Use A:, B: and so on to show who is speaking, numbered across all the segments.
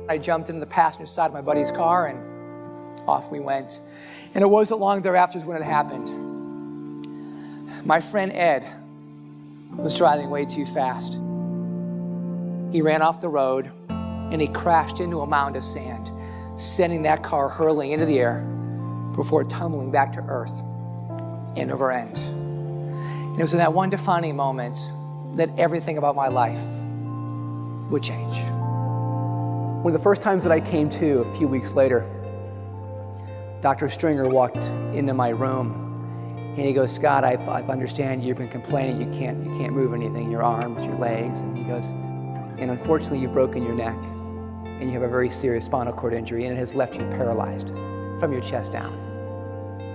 A: I jumped into the passenger side of my buddy's car and off we went. And it wasn't long thereafter when it happened. My friend Ed was driving way too fast. He ran off the road and he crashed into a mound of sand, sending that car hurling into the air before tumbling back to earth end over end. And it was in that one defining moment that everything about my life would change. One of the first times that I came to, a few weeks later, Dr. Stringer walked into my room and he goes, "Scott, I understand you've been complaining you can't move anything, your arms, your legs." And he goes, "And unfortunately you've broken your neck and you have a very serious spinal cord injury and it has left you paralyzed from your chest down.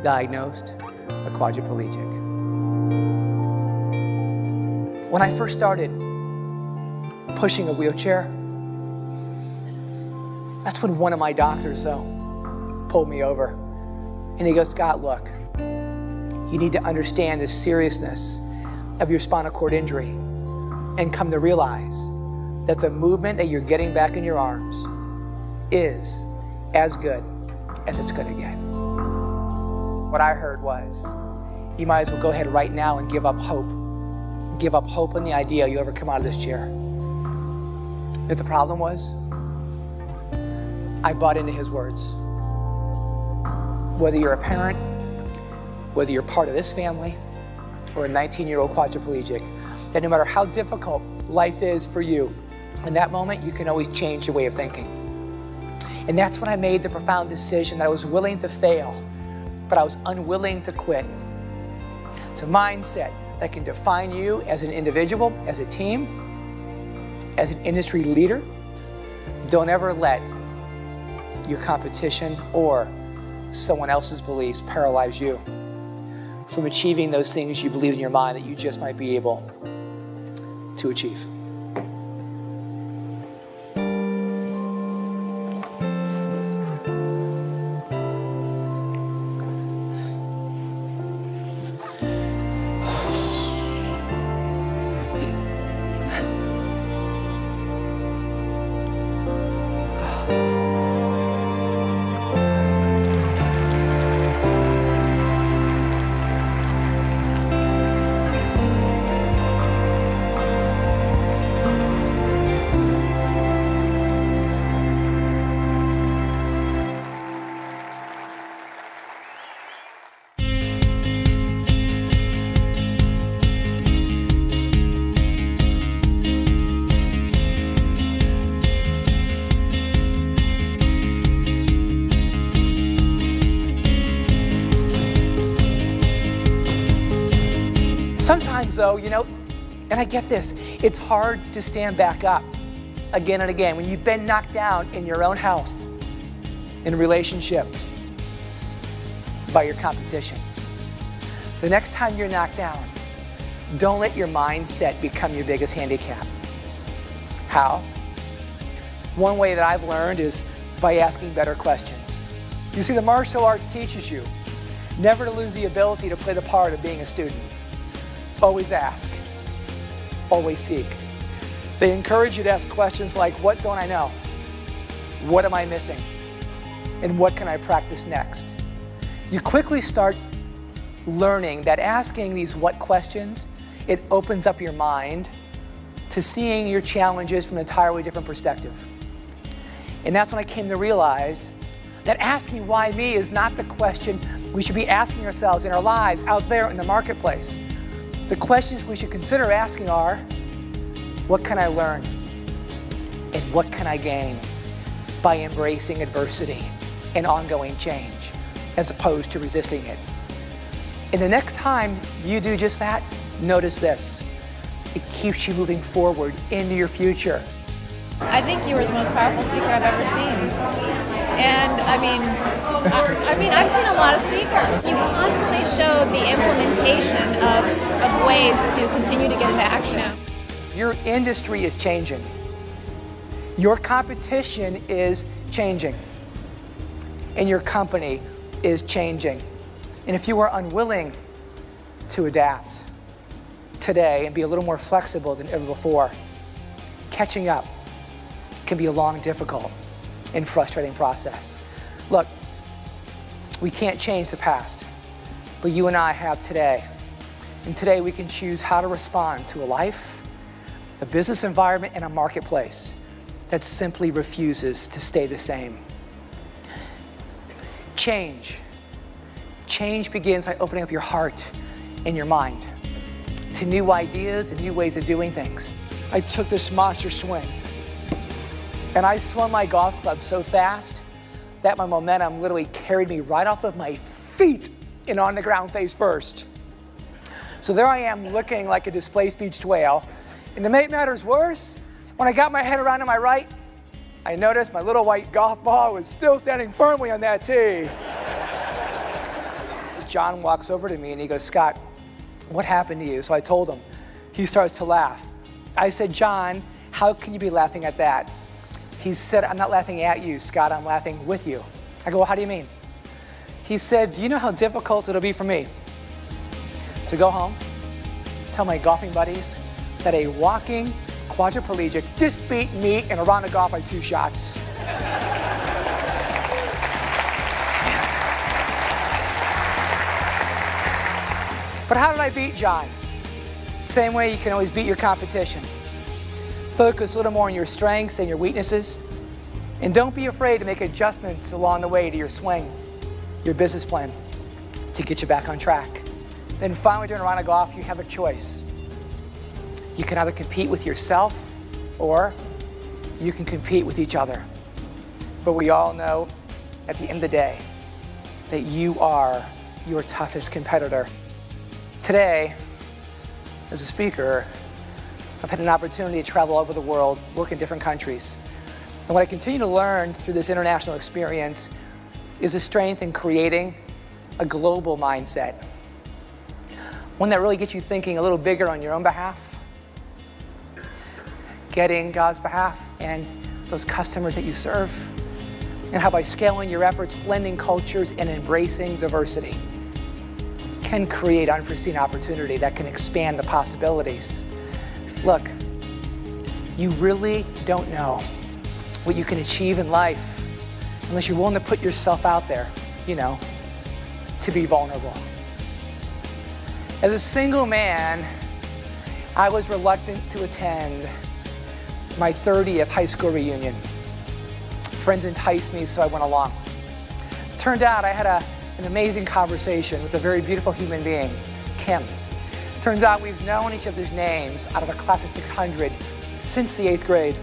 A: Diagnosed a quadriplegic." When I first started pushing a wheelchair, that's when one of my doctors, though, pulled me over. And he goes, "Scott, look, you need to understand the seriousness of your spinal cord injury and come to realize that the movement that you're getting back in your arms is as good as it's going to get." What I heard was, you might as well go ahead right now and give up hope. Give up hope in the idea you'll ever come out of this chair. But the problem was, I bought into his words. Whether you're a parent, whether you're part of this family, or a 19-year-old quadriplegic, that no matter how difficult life is for you, in that moment, you can always change your way of thinking. And that's when I made the profound decision that I was willing to fail, but I was unwilling to quit. It's a mindset that can define you as an individual, as a team, as an industry leader. Don't ever let your competition or someone else's beliefs paralyze you from achieving those things you believe in your mind that you just might be able to achieve. Sometimes though, and I get this, it's hard to stand back up again and again when you've been knocked down in your own health, in a relationship, by your competition. The next time you're knocked down, don't let your mindset become your biggest handicap. How? One way that I've learned is by asking better questions. You see, the martial arts teaches you never to lose the ability to play the part of being a student. Always ask, always seek. They encourage you to ask questions like, what don't I know? What am I missing? And what can I practice next? You quickly start learning that asking these what questions, it opens up your mind to seeing your challenges from an entirely different perspective. And that's when I came to realize that asking why me is not the question we should be asking ourselves in our lives out there in the marketplace. The questions we should consider asking are, what can I learn? And what can I gain by embracing adversity and ongoing change, as opposed to resisting it? And the next time you do just that, notice this. It keeps you moving forward into your future.
B: I think you were the most powerful speaker I've ever seen. And I've seen a lot of speakers. You constantly show the implementation of ways to continue to get into action.
A: Your industry is changing. Your competition is changing. And your company is changing. And if you are unwilling to adapt today and be a little more flexible than ever before, catching up can be long, difficult and frustrating process. Look, we can't change the past, but you and I have today. And today we can choose how to respond to a life, a business environment, and a marketplace that simply refuses to stay the same. Change. Change begins by opening up your heart and your mind to new ideas and new ways of doing things. I took this monster swing, and I swung my golf club so fast that my momentum literally carried me right off of my feet and on the ground face first. So there I am looking like a displaced beached whale. And to make matters worse, when I got my head around to my right, I noticed my little white golf ball was still standing firmly on that tee. John walks over to me and he goes, "Scott, what happened to you?" So I told him. He starts to laugh. I said, "John, how can you be laughing at that?" He said, "I'm not laughing at you, Scott, I'm laughing with you." I go, "Well, how do you mean?" He said, "Do you know how difficult it'll be for me to go home, tell my golfing buddies that a walking quadriplegic just beat me in a round of golf by 2 shots?" But how did I beat John? Same way you can always beat your competition. Focus a little more on your strengths and your weaknesses, and don't be afraid to make adjustments along the way to your swing, your business plan, to get you back on track. Then finally, during a round of golf, you have a choice. You can either compete with yourself or you can compete with each other. But we all know at the end of the day that you are your toughest competitor. Today, as a speaker, I've had an opportunity to travel all over the world, work in different countries. And what I continue to learn through this international experience is the strength in creating a global mindset. One that really gets you thinking a little bigger on your own behalf, getting God's behalf and those customers that you serve, and how by scaling your efforts, blending cultures, and embracing diversity can create unforeseen opportunity that can expand the possibilities. Look, you really don't know what you can achieve in life unless you're willing to put yourself out there, to be vulnerable. As a single man, I was reluctant to attend my 30th high school reunion. Friends enticed me, so I went along. Turned out I had an amazing conversation with a very beautiful human being, Kim. Turns out we've known each other's names out of a class of 600 since the 8th grade.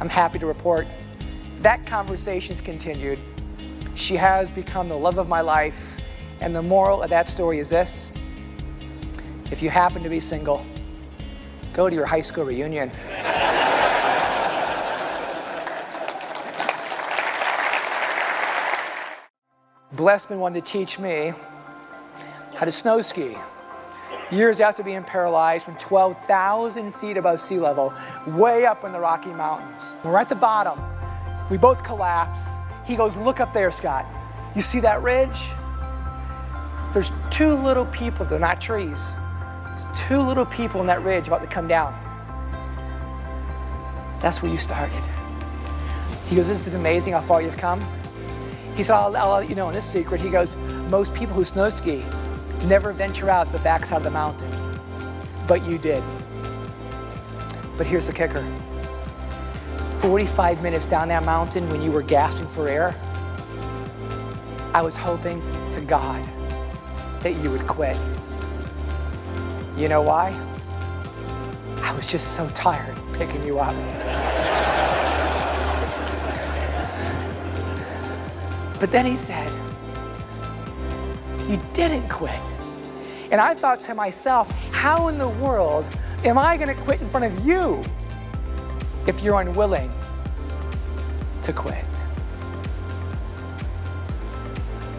A: I'm happy to report that conversation's continued. She has become the love of my life, and the moral of that story is this: if you happen to be single, go to your high school reunion. Blessman wanted to teach me how to snow ski. Years after being paralyzed from 12,000 feet above sea level, way up in the Rocky Mountains. We're at the bottom. We both collapse. He goes, "Look up there, Scott. You see that ridge? There's 2 little people, they're not trees. There's 2 little people on that ridge about to come down. That's where you started." He goes, "Isn't it amazing how far you've come?" He said, I'll let you know in this secret. He goes, "Most people who snow ski never venture out to the backside of the mountain, but you did." But here's the kicker. 45 minutes down that mountain when you were gasping for air, I was hoping to God that you would quit. You know why? I was just so tired picking you up. But then he said, "You didn't quit." And I thought to myself, how in the world am I going to quit in front of you if you're unwilling to quit?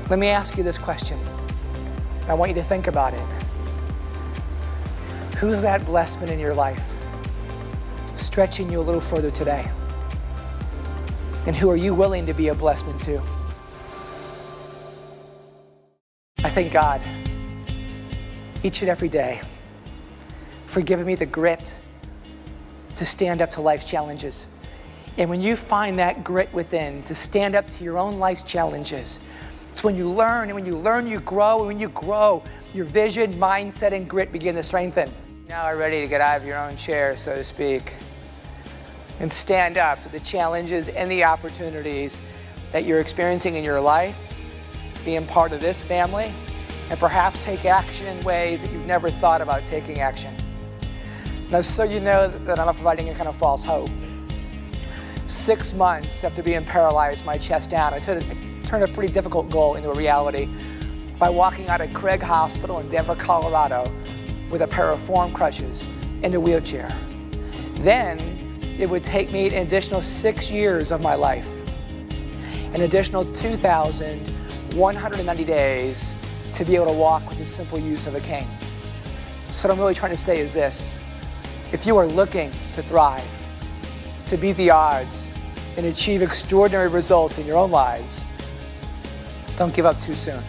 A: Let me ask you this question. I want you to think about it. Who's that blessman in your life stretching you a little further today? And who are you willing to be a blessman to? I thank God each and every day for giving me the grit to stand up to life's challenges, And when you find that grit within to stand up to your own life's challenges, it's when you learn, and when you learn, you grow, and when you grow, your vision, mindset, and grit begin to strengthen. Now are ready to get out of your own chair, so to speak, and stand up to the challenges and the opportunities that you're experiencing in your life, being part of this family, and perhaps take action in ways that you've never thought about taking action. Now, so you know that I'm not providing any kind of false hope. 6 months after being paralyzed, my chest down, I turned a pretty difficult goal into a reality by walking out of Craig Hospital in Denver, Colorado with a pair of foam crutches and a wheelchair. Then it would take me an additional 6 years of my life, an additional 2,190 days to be able to walk with the simple use of a cane. So what I'm really trying to say is this: if you are looking to thrive, to beat the odds, and achieve extraordinary results in your own lives, don't give up too soon.